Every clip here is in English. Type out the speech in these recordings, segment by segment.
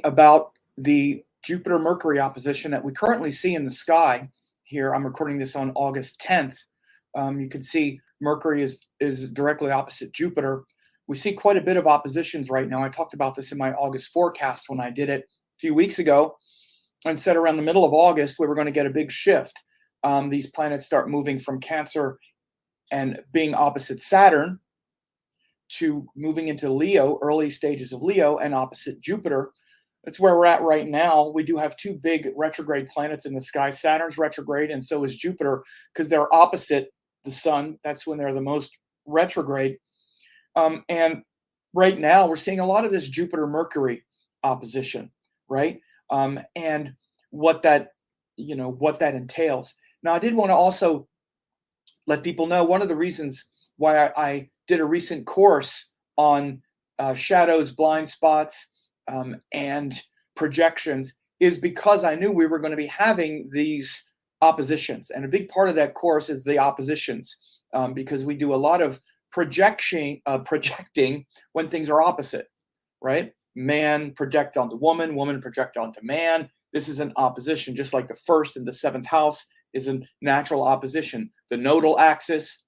about the Jupiter-Mercury opposition that we currently see in the sky here. I'm recording this on August 10th. You can see Mercury is directly opposite Jupiter. We see quite a bit of oppositions right now. I talked about this in my August forecast when I did it a few weeks ago, and said around the middle of August we were going to get a big shift. These planets start moving from Cancer and being opposite Saturn to moving into Leo, early stages of Leo, and opposite Jupiter. That's where we're at right now. We do have two big retrograde planets in the sky. Saturn's retrograde, and so is Jupiter, because they're opposite the sun. That's when they're the most retrograde. And right now, we're seeing a lot of this Jupiter-Mercury opposition, right? And what that entails. Now, I did want to also let people know one of the reasons why I did a recent course on shadows, blind spots, and projections is because I knew we were going to be having these oppositions. And a big part of that course is the oppositions, because we do a lot of projecting when things are opposite, right? Man project onto woman, woman project onto man. This is an opposition, just like the first and the seventh house is a natural opposition. The nodal axis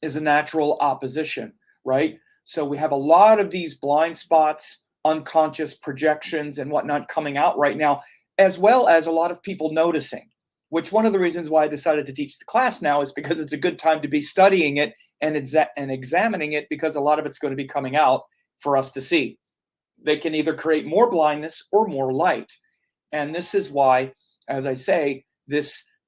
is a natural opposition, right? So we have a lot of these blind spots, unconscious projections and whatnot coming out right now, as well as a lot of people noticing, which one of the reasons why I decided to teach the class now is because it's a good time to be studying it and examining it, because a lot of it's going to be coming out for us to see. They can either create more blindness or more light. And this is why, as I say,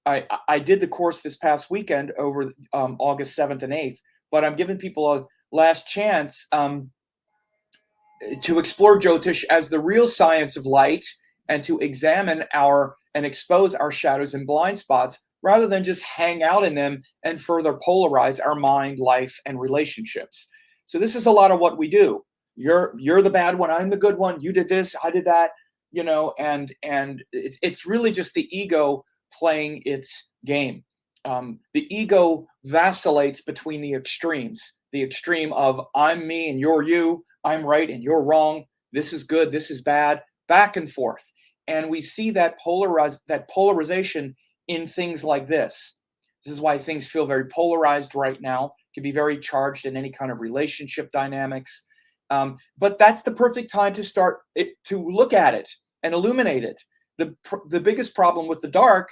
I did the course this past weekend over August 7th and 8th, but I'm giving people a last chance to explore Jyotish as the real science of light, and to examine and expose our shadows and blind spots, rather than just hang out in them and further polarize our mind, life, and relationships. So this is a lot of what we do. You're the bad one, I'm the good one, you did this, I did that, and it's really just the ego playing its game. The ego vacillates between the extremes. The extreme of I'm me and you're you, I'm right and you're wrong, this is good, this is bad, back and forth. And we see that polarization in things like this. This is why things feel very polarized right now. It can be very charged in any kind of relationship dynamics. But that's the perfect time to start to look at it and illuminate it. The biggest problem with the dark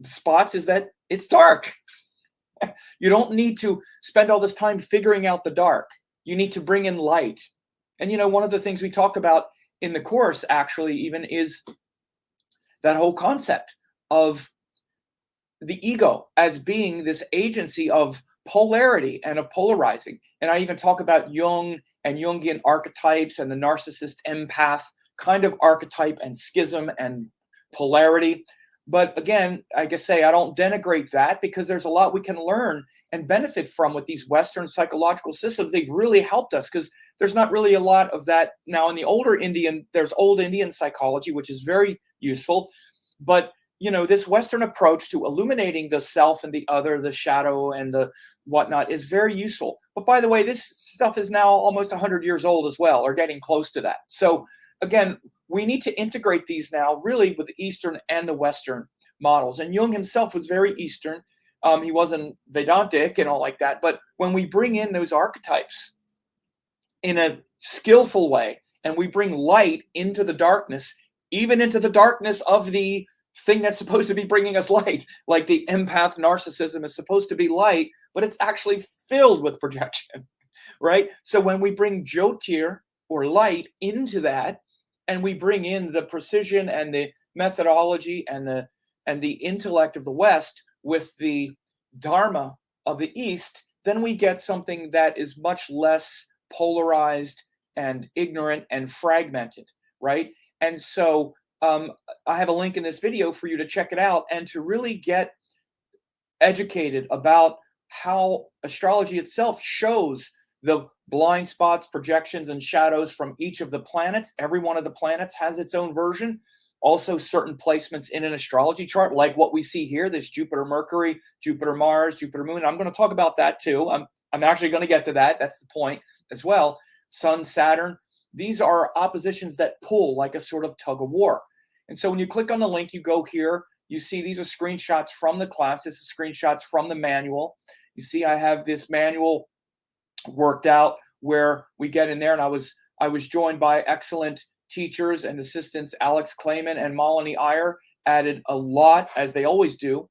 spots is that it's dark. You don't need to spend all this time figuring out the dark. You need to bring in light. And one of the things we talk about in the course actually even is that whole concept of the ego as being this agency of polarity and of polarizing. And I even talk about Jung and Jungian archetypes and the narcissist empath kind of archetype and schism and polarity. But again, I guess I don't denigrate that, because there's a lot we can learn and benefit from with these Western psychological systems. They've really helped us, because there's not really a lot of that now in the older Indian. There's old Indian psychology, which is very useful, but this Western approach to illuminating the self and the other, the shadow and the whatnot, is very useful. But by the way, this stuff is now almost 100 years old as well, or getting close to that. So again, we need to integrate these now really with the Eastern and the Western models. And Jung himself was very Eastern. He wasn't Vedantic and all like that. But when we bring in those archetypes in a skillful way, and we bring light into the darkness, even into the darkness of the thing that's supposed to be bringing us light, like the empath narcissism is supposed to be light, but it's actually filled with projection, right? So when we bring Jyotir, or light, into that, and we bring in the precision and the methodology and the intellect of the West with the Dharma of the East, then we get something that is much less polarized and ignorant and fragmented, right? And so I have a link in this video for you to check it out and to really get educated about how astrology itself shows the blind spots, projections, and shadows from each of the planets. Every one of the planets has its own version. Also, certain placements in an astrology chart, like what we see here, this Jupiter, Mercury, Jupiter, Mars, Jupiter, Moon. I'm going to talk about that too. I'm actually going to get to that. That's the point as well. Sun, Saturn, These are oppositions that pull like a sort of tug of war. And so when you click on the link, you go here, you see these are screenshots from the class. This is screenshots from the manual. You see I have this manual worked out where we get in there, and I was joined by excellent teachers and assistants. Alex Clayman and Malini Iyer added a lot, as they always do,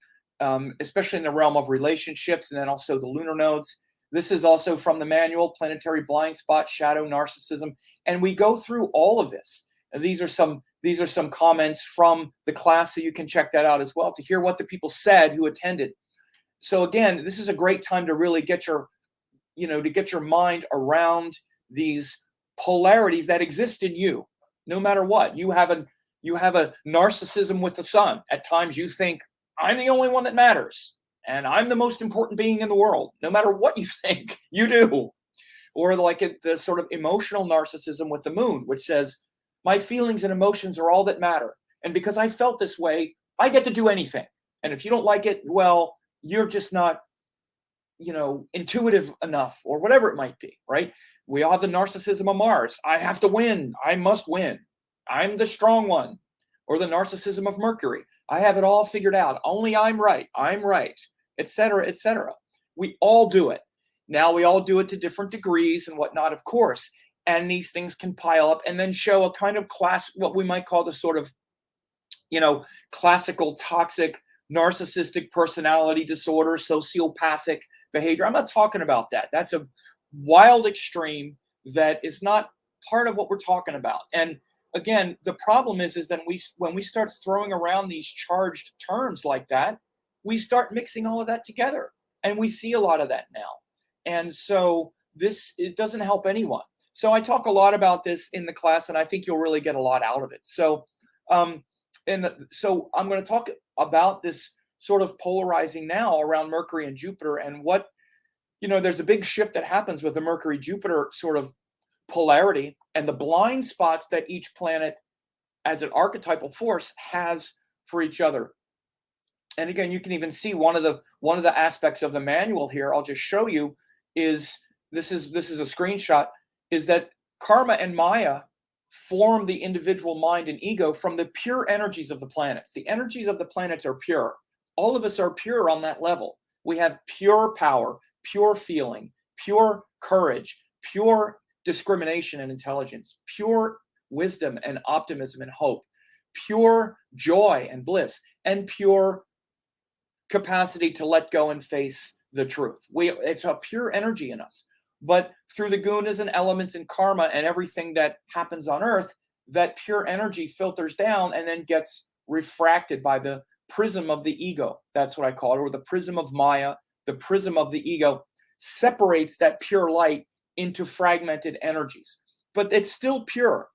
especially in the realm of relationships, and then also the lunar nodes. This is also from the manual, Planetary Blind Spot, Shadow, Narcissism, and we go through all of this. And these are some comments from the class, so you can check that out as well to hear what the people said who attended. So again, this is a great time to really get your mind around these polarities that exist in you. No matter what, you have a narcissism with the sun. At times you think, I'm the only one that matters, and I'm the most important being in the world. No matter what you think, you do. Or like the sort of emotional narcissism with the moon, which says, my feelings and emotions are all that matter. And because I felt this way, I get to do anything. And if you don't like it, well, you're just not, intuitive enough, or whatever it might be, right? We all have the narcissism of Mars. I have to win. I must win. I'm the strong one. Or the narcissism of Mercury. I have it all figured out. Only I'm right, etc., etc. We all do it. Now we all do it to different degrees and whatnot, of course. And these things can pile up and then show a kind of what we might call the sort of, classical toxic narcissistic personality disorder, sociopathic behavior. I'm not talking about that. That's a wild extreme that is not part of what we're talking about. And again, the problem is that when we start throwing around these charged terms like that, we start mixing all of that together. And we see a lot of that now. And so it doesn't help anyone. So I talk a lot about this in the class, and I think you'll really get a lot out of it. So, so I'm going to talk about this sort of polarizing now around Mercury and Jupiter, and what, there's a big shift that happens with the Mercury-Jupiter sort of polarity and the blind spots that each planet as an archetypal force has for each other. And again, you can even see one of the aspects of the manual here. I'll just show you this is a screenshot, is that karma and Maya form the individual mind and ego from the pure energies of the planets. The energies of the planets are pure. All of us are pure on that level. We have pure power, pure feeling, pure courage, pure discrimination and intelligence, pure wisdom and optimism and hope, pure joy and bliss, and pure capacity to let go and face the truth. It's a pure energy in us. But through the gunas and elements and karma and everything that happens on Earth, that pure energy filters down and then gets refracted by the prism of the ego. That's what I call it, or the prism of Maya. The prism of the ego separates that pure light into fragmented energies, but it's still pure.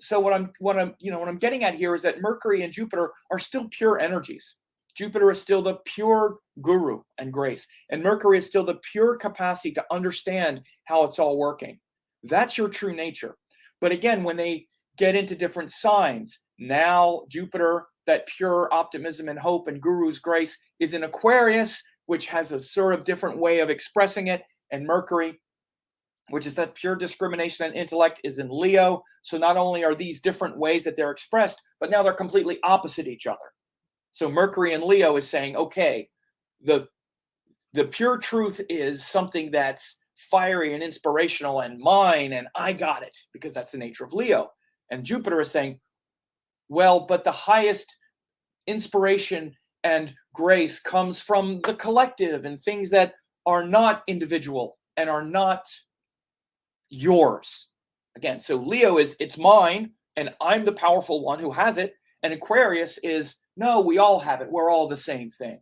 So what I'm getting at here is that Mercury and Jupiter are still pure energies. Jupiter is still the pure guru and grace, and Mercury is still the pure capacity to understand how it's all working. That's your true nature. But again, when they get into different signs, now Jupiter, that pure optimism and hope and guru's grace, is in Aquarius, which has a sort of different way of expressing it, and Mercury, which is that pure discrimination and intellect, is in Leo. So not only are these different ways that they're expressed, but now they're completely opposite each other. So Mercury in Leo is saying, okay, the pure truth is something that's fiery and inspirational and mine, and I got it, because that's the nature of Leo. And Jupiter is saying, well, but the highest inspiration and grace comes from the collective and things that are not individual and are not yours. Again, so Leo is, it's mine, and I'm the powerful one who has it. And Aquarius is, no, we all have it. We're all the same thing.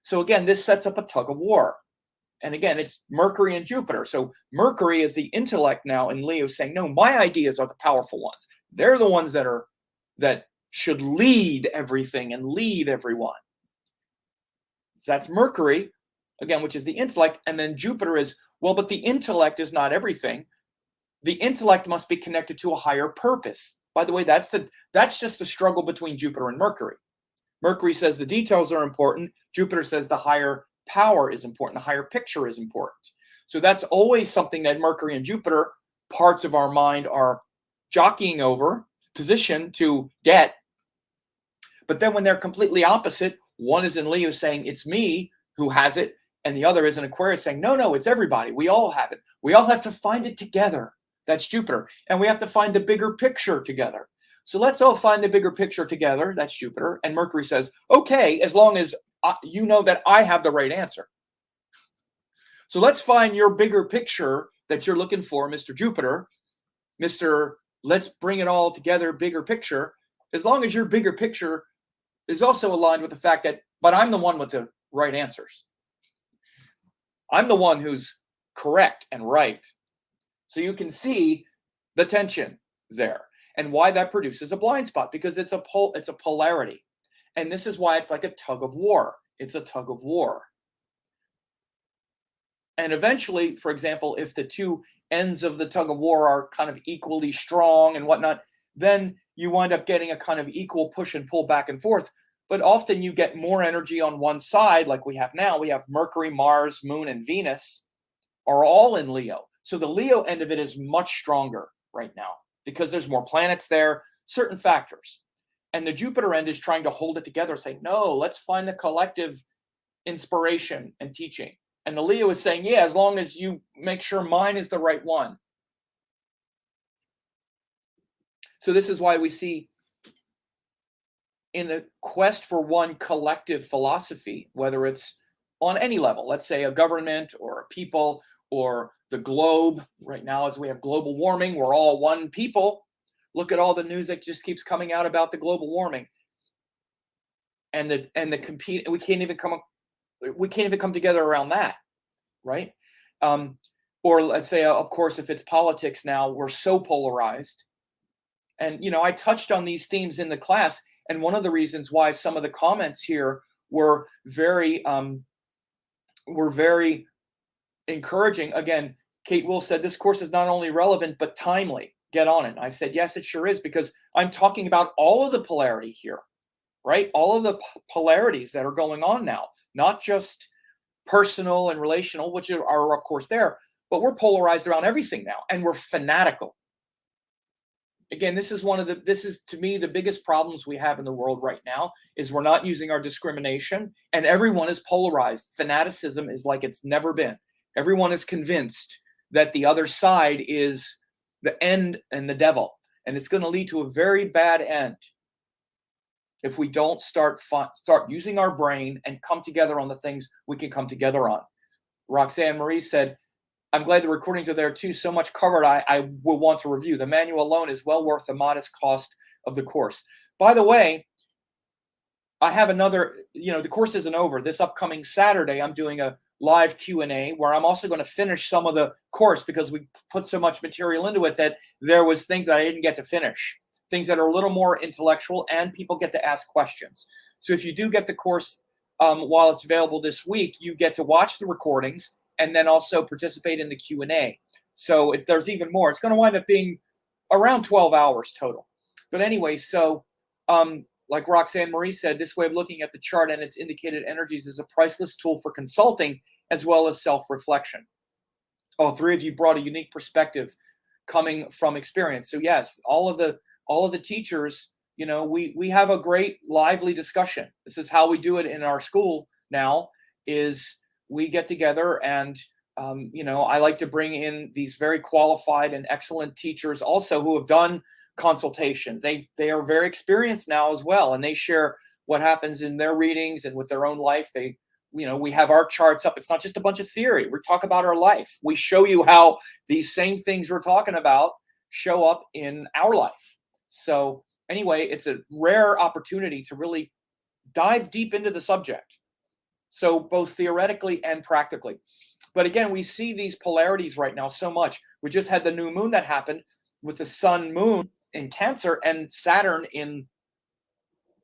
So again, this sets up a tug of war. And again, it's Mercury and Jupiter. So Mercury is the intellect now in Leo, saying, no, my ideas are the powerful ones. They're the ones that should lead everything and lead everyone. So that's Mercury, again, which is the intellect. And then Jupiter is, well, but the intellect is not everything. The intellect must be connected to a higher purpose. By the way, that's just the struggle between Jupiter and Mercury. Mercury says the details are important. Jupiter says the higher power is important. The higher picture is important. So that's always something that Mercury and Jupiter, parts of our mind, are jockeying over position to get. But then when they're completely opposite, one is in Leo saying it's me who has it, and the other is in Aquarius saying, no, it's everybody. We all have it. We all have to find it together. That's Jupiter. And we have to find the bigger picture together. So let's all find the bigger picture together. That's Jupiter. And Mercury says, okay, as long as you know that I have the right answer. So let's find your bigger picture that you're looking for, Mr. Jupiter. Mr. Let's bring it all together, bigger picture. As long as your bigger picture is also aligned with the fact that, but I'm the one with the right answers. I'm the one who's correct and right. So you can see the tension there and why that produces a blind spot, because it's a polarity. And this is why it's like a tug of war. It's a tug of war. And eventually, for example, if the two ends of the tug of war are kind of equally strong and whatnot, then you wind up getting a kind of equal push and pull back and forth. But often you get more energy on one side, like we have now. We have Mercury, Mars, Moon, and Venus are all in Leo. So the Leo end of it is much stronger right now because there's more planets there, certain factors. And the Jupiter end is trying to hold it together, saying, no, let's find the collective inspiration and teaching. And the Leo is saying, yeah, as long as you make sure mine is the right one. So this is why we see in the quest for one collective philosophy, whether it's on any level, let's say a government or a people or the globe. Right now, as we have global warming, we're all one people. Look at all the news that just keeps coming out about the global warming. And the compete, we can't even come together around that, right? Or let's say, of course, if it's politics now, we're so polarized. And, I touched on these themes in the class. And one of the reasons why some of the comments here were very encouraging. Again, Kate Will said, this course is not only relevant, but timely. Get on it. And I said, yes, it sure is, because I'm talking about all of the polarity here, right? All of the polarities that are going on now, not just personal and relational, which are of course there, but we're polarized around everything now, and we're fanatical. Again, this is to me the biggest problems we have in the world right now is we're not using our discrimination, and everyone is polarized. Fanaticism is like it's never been. Everyone is convinced that the other side is the end and the devil, and it's going to lead to a very bad end if we don't start using our brain and come together on the things we can come together on. Roxanne Marie said, I'm glad the recordings are there too. So much covered I will want to review. The manual alone is well worth the modest cost of the course. By the way, I have another, the course isn't over. This upcoming Saturday, I'm doing a live Q&A where I'm also going to finish some of the course because we put so much material into it that there was things that I didn't get to finish, things that are a little more intellectual, and people get to ask questions. So if you do get the course while it's available this week, you get to watch the recordings and then also participate in the Q&A. So if there's even more, it's going to wind up being around 12 hours total. But anyway, so like Roxanne Marie said, this way of looking at the chart and its indicated energies is a priceless tool for consulting as well as self-reflection. All three of you brought a unique perspective coming from experience. So yes, all of the teachers, we have a great lively discussion. This is how we do it in our school now, is we get together and, I like to bring in these very qualified and excellent teachers also who have done consultations. They are very experienced now as well, and they share what happens in their readings and with their own life. We have our charts up. It's not just a bunch of theory. We talk about our life. We show you how these same things we're talking about show up in our life. So anyway, it's a rare opportunity to really dive deep into the subject. So both theoretically and practically. But again, we see these polarities right now so much. We just had the new moon that happened with the sun moon in Cancer and Saturn in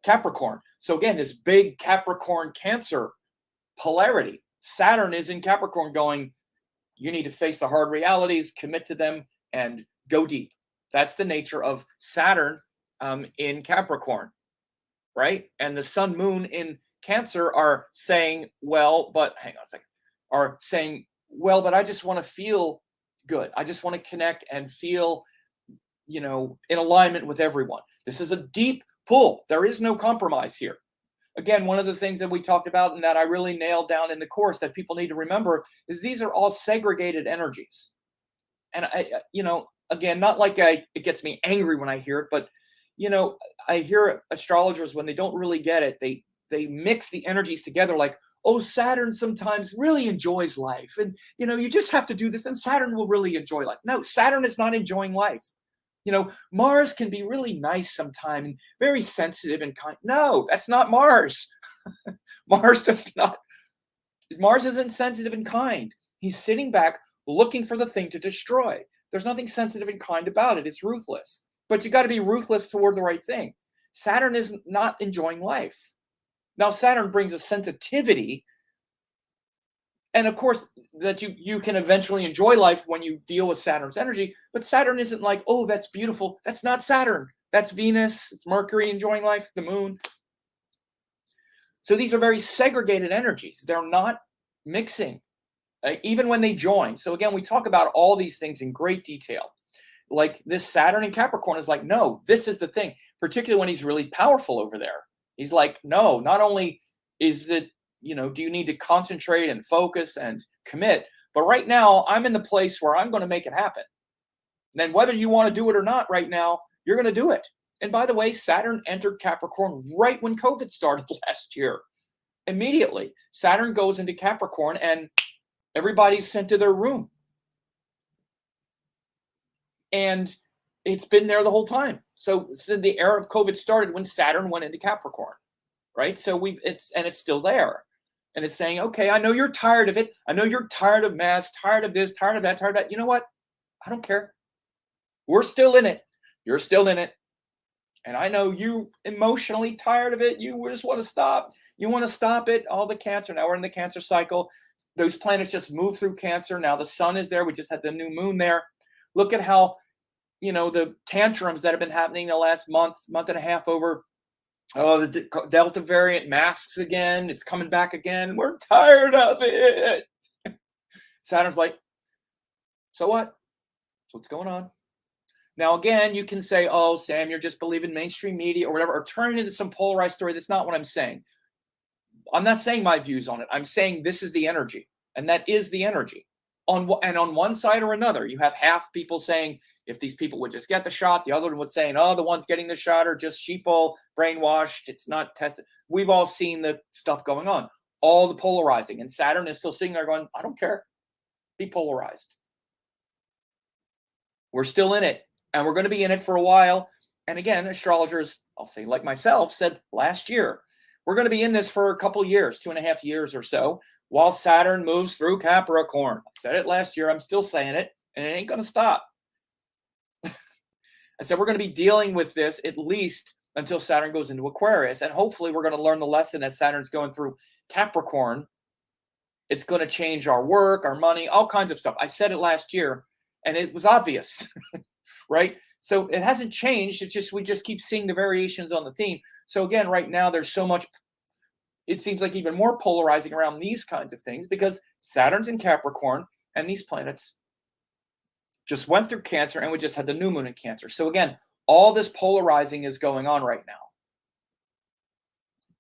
Capricorn. So again, this big Capricorn Cancer polarity. Saturn is in Capricorn going, you need to face the hard realities, commit to them, and go deep. That's the nature of Saturn in Capricorn, right? And the sun moon in Cancer are saying, but I just want to feel good. I just want to connect and feel in alignment with everyone. This is a deep pull. There is no compromise here. Again, one of the things that we talked about and that I really nailed down in the course that people need to remember is these are all segregated energies. And again, not like it gets me angry when I hear it, but I hear astrologers when they don't really get it, they mix the energies together like, oh, Saturn sometimes really enjoys life. And, you just have to do this and Saturn will really enjoy life. No, Saturn is not enjoying life. Mars can be really nice sometime and very sensitive and kind. No, that's not Mars. Mars isn't sensitive and kind. He's sitting back looking for the thing to destroy. There's nothing sensitive and kind about it. It's ruthless. But you got to be ruthless toward the right thing. Saturn is not enjoying life. Now, Saturn brings a sensitivity. And of course, that you can eventually enjoy life when you deal with Saturn's energy. But Saturn isn't like, oh, that's beautiful. That's not Saturn. That's Venus. It's Mercury enjoying life, the moon. So these are very segregated energies. They're not mixing, even when they join. So again, we talk about all these things in great detail. Like this Saturn in Capricorn is like, no, this is the thing, particularly when he's really powerful over there. He's like, no, not only is it, do you need to concentrate and focus and commit, but right now I'm in the place where I'm going to make it happen. And then whether you want to do it or not right now, you're going to do it. And by the way, Saturn entered Capricorn right when COVID started last year. Immediately, Saturn goes into Capricorn and everybody's sent to their room. And it's been there the whole time. So the era of COVID started when Saturn went into Capricorn, right? So it's still there. And it's saying, okay, I know you're tired of it. I know you're tired of mass, tired of this, tired of that, tired of that. You know what? I don't care. We're still in it. You're still in it. And I know you emotionally tired of it. You just want to stop. You want to stop it. All the Cancer. Now we're in the Cancer cycle. Those planets just move through Cancer. Now the sun is there. We just had the new moon there. Look at how, the tantrums that have been happening the last month and a half over, the Delta variant, masks again. It's coming back again. We're tired of it. Saturn's like, so what? So what's going on? Now, again, you can say, oh, Sam, you're just believing mainstream media or whatever, or turn it into some polarized story. That's not what I'm saying. I'm not saying my views on it. I'm saying this is the energy, and that is the energy. On one side or another, you have half people saying, if these people would just get the shot, the other one would saying, oh, the ones getting the shot are just sheeple, brainwashed, it's not tested. We've all seen the stuff going on, all the polarizing, and Saturn is still sitting there going, I don't care, be polarized. We're still in it, and we're going to be in it for a while. And again, astrologers, I'll say like myself, said last year, we're going to be in this for a couple years, 2.5 years or so, while Saturn moves through Capricorn. I said it last year. I'm still saying it, and it ain't going to stop. I said we're going to be dealing with this at least until Saturn goes into Aquarius, and hopefully we're going to learn the lesson as Saturn's going through Capricorn. It's going to change our work, our money, all kinds of stuff. I said it last year, and it was obvious, right? So it hasn't changed. It's just we just keep seeing the variations on the theme. So again, right now there's so much. It seems like even more polarizing around these kinds of things because Saturn's in Capricorn and these planets just went through Cancer and we just had the new moon in Cancer. So again, all this polarizing is going on right now.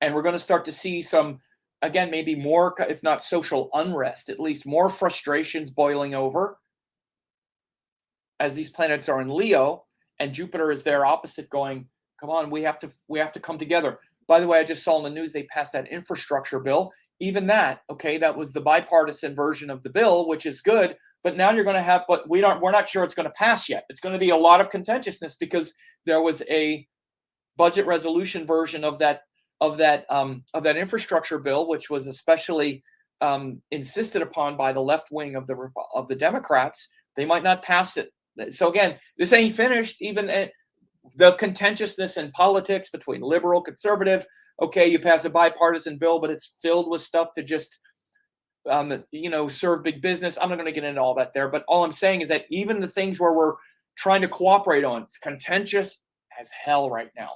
And we're going to start to see some, again, maybe more, if not social unrest, at least more frustrations boiling over as these planets are in Leo and Jupiter is there opposite going, come on, we have to come together. By the way, I just saw in the news they passed that infrastructure bill. Even that, okay, that was the bipartisan version of the bill, which is good. But now you're going to have, but we're not sure it's going to pass yet. It's going to be a lot of contentiousness because there was a budget resolution version of that infrastructure bill, which was especially insisted upon by the left wing of the Democrats. They might not pass it. So again, this ain't finished. Even the contentiousness in politics between liberal, conservative. Okay, you pass a bipartisan bill, but it's filled with stuff to just, serve big business. I'm not going to get into all that there, but all I'm saying is that even the things where we're trying to cooperate on, it's contentious as hell right now.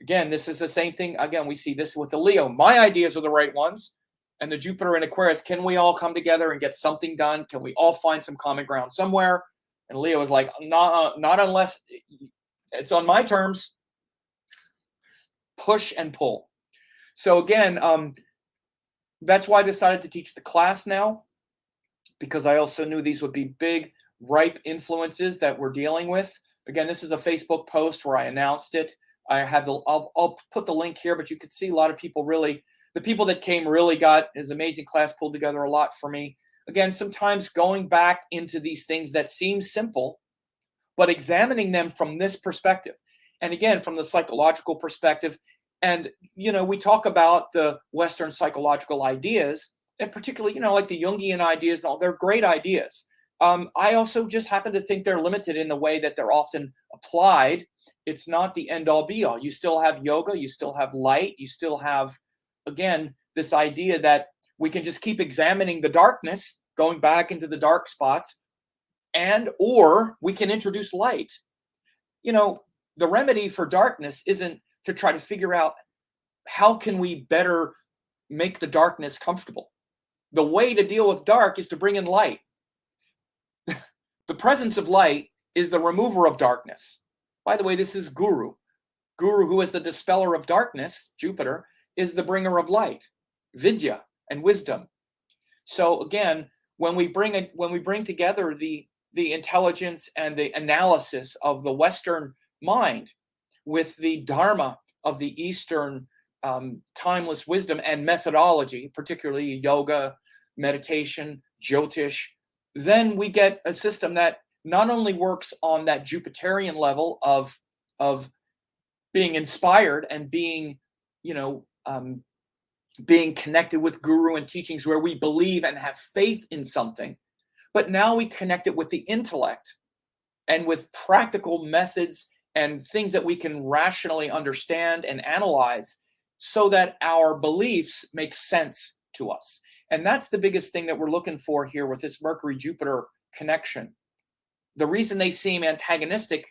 Again, this is the same thing. Again, we see this with the Leo. My ideas are the right ones. And the Jupiter in Aquarius, can we all come together and get something done? Can we all find some common ground somewhere? And Leo was like, not unless it's on my terms. Push and pull. So again, that's why I decided to teach the class now, because I also knew these would be big, ripe influences that we're dealing with. Again, this is a Facebook post where I announced it. I'll put the link here, but you could see a lot of people really, the people that came really got his amazing class, pulled together a lot for me. Again, sometimes going back into these things that seem simple, but examining them from this perspective. And again, from the psychological perspective. And, we talk about the Western psychological ideas, and particularly, like the Jungian ideas, they're great ideas. I also just happen to think they're limited in the way that they're often applied. It's not the end all be all. You still have yoga, you still have light, you still have, again, this idea that we can just keep examining the darkness, going back into the dark spots, or we can introduce light. The remedy for darkness isn't to try to figure out how can we better make the darkness comfortable. The way to deal with dark is to bring in light. The presence of light is the remover of darkness. By the way, this is Guru. Guru, who is the dispeller of darkness, Jupiter, is the bringer of light, Vidya, and wisdom. So again, when we bring together the intelligence and the analysis of the Western mind with the Dharma of the Eastern timeless wisdom and methodology, particularly yoga, meditation, Jyotish, then we get a system that not only works on that Jupiterian level of being inspired and being, being connected with guru and teachings where we believe and have faith in something, but now we connect it with the intellect and with practical methods and things that we can rationally understand and analyze so that our beliefs make sense to us. And that's the biggest thing that we're looking for here with this Mercury-Jupiter connection. The reason they seem antagonistic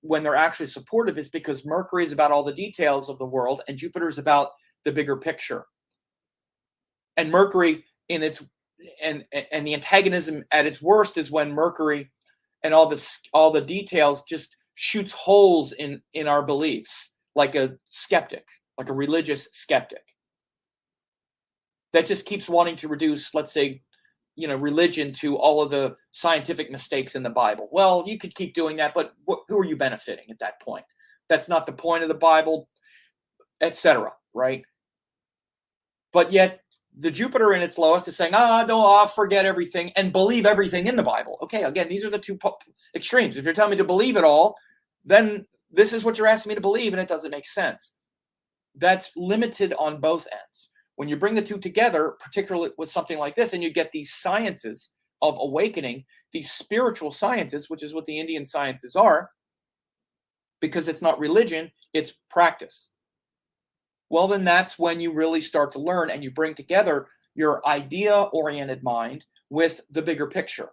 when they're actually supportive is because Mercury is about all the details of the world and Jupiter is about the bigger picture. And Mercury in its and the antagonism at its worst is when Mercury and all the details just shoots holes in our beliefs, like a skeptic, like a religious skeptic that just keeps wanting to reduce, let's say, religion to all of the scientific mistakes in the Bible. Well, you could keep doing that, but who are you benefiting at that point? That's not the point of the Bible, etc. Right? But yet the Jupiter in its lowest is saying, no, forget everything and believe everything in the Bible. Okay, again, these are the two extremes. If you're telling me to believe it all, then this is what you're asking me to believe, and it doesn't make sense. That's limited on both ends. When you bring the two together, particularly with something like this, and you get these sciences of awakening, these spiritual sciences, which is what the Indian sciences are, because it's not religion, it's practice. Well, then that's when you really start to learn and you bring together your idea-oriented mind with the bigger picture.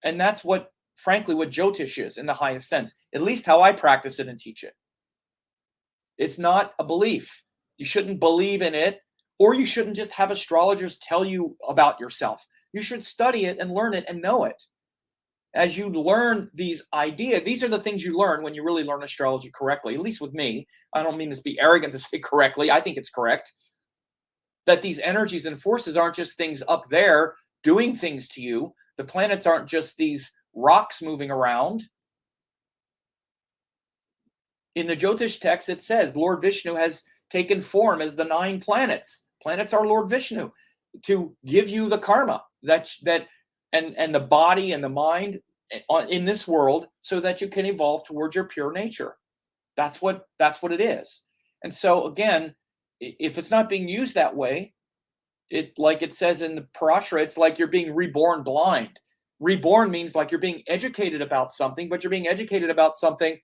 And that's what, frankly, what Jyotish is in the highest sense, at least how I practice it and teach it. It's not a belief. You shouldn't believe in it, or you shouldn't just have astrologers tell you about yourself. You should study it and learn it and know it. As you learn these ideas, these are the things you learn when you really learn astrology correctly, at least with me. I don't mean to be arrogant to say correctly. I think it's correct. That these energies and forces aren't just things up there doing things to you. The planets aren't just these rocks moving around. In the Jyotish text, it says Lord Vishnu has taken form as the 9 planets. Planets are Lord Vishnu to give you the karma and the body and the mind in this world so that you can evolve towards your pure nature. That's what it is. And so again, if it's not being used that way, like it says in the Parashara, it's like you're being reborn blind. Reborn means like you're being educated about something, but you're being educated about something.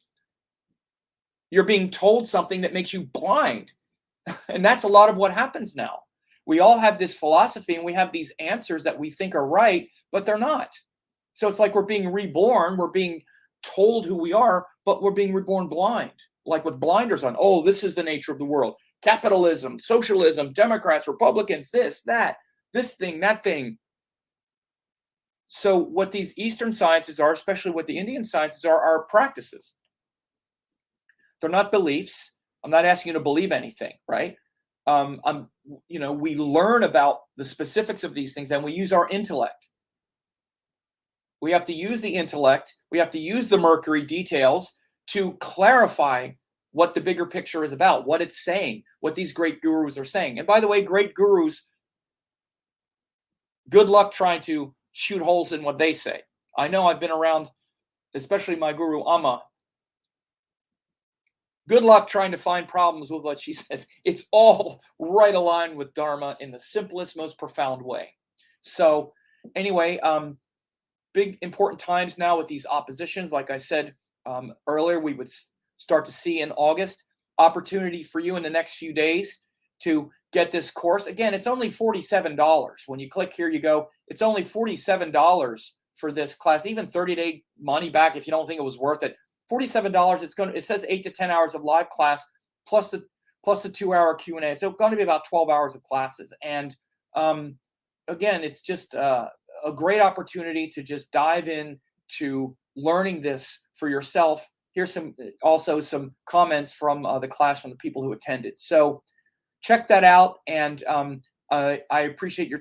You're being told something that makes you blind. And that's a lot of what happens now. We all have this philosophy and we have these answers that we think are right, but they're not. So it's like we're being reborn. We're being told who we are, but we're being reborn blind, like with blinders on. Oh, this is the nature of the world. Capitalism, socialism, Democrats, Republicans, this, that, this thing, that thing. So what these Eastern sciences are, especially what the Indian sciences are practices. They're not beliefs. I'm not asking you to believe anything, right? We learn about the specifics of these things and we use our intellect. We have to use the intellect. We have to use the Mercury details to clarify what the bigger picture is about, what it's saying, what these great gurus are saying. And by the way, great gurus, good luck trying to shoot holes in what they say. I know I've been around, especially my guru Amma. Good luck trying to find problems with what she says. It's all right aligned with Dharma in the simplest, most profound way. So anyway, big important times now with these oppositions. Like I said earlier, we would start to see in August opportunity for you in the next few days to get this course. Again, it's only $47. When you click here, you go, it's only $47 for this class, even 30-day money back if you don't think it was worth it. $47. It says 8 to 10 hours of live class plus the 2-hour Q&A. It's going to be about 12 hours of classes. And again, it's just a great opportunity to just dive in to learning this for yourself. Here's also some comments from the class from the people who attended. So check that out. And I appreciate your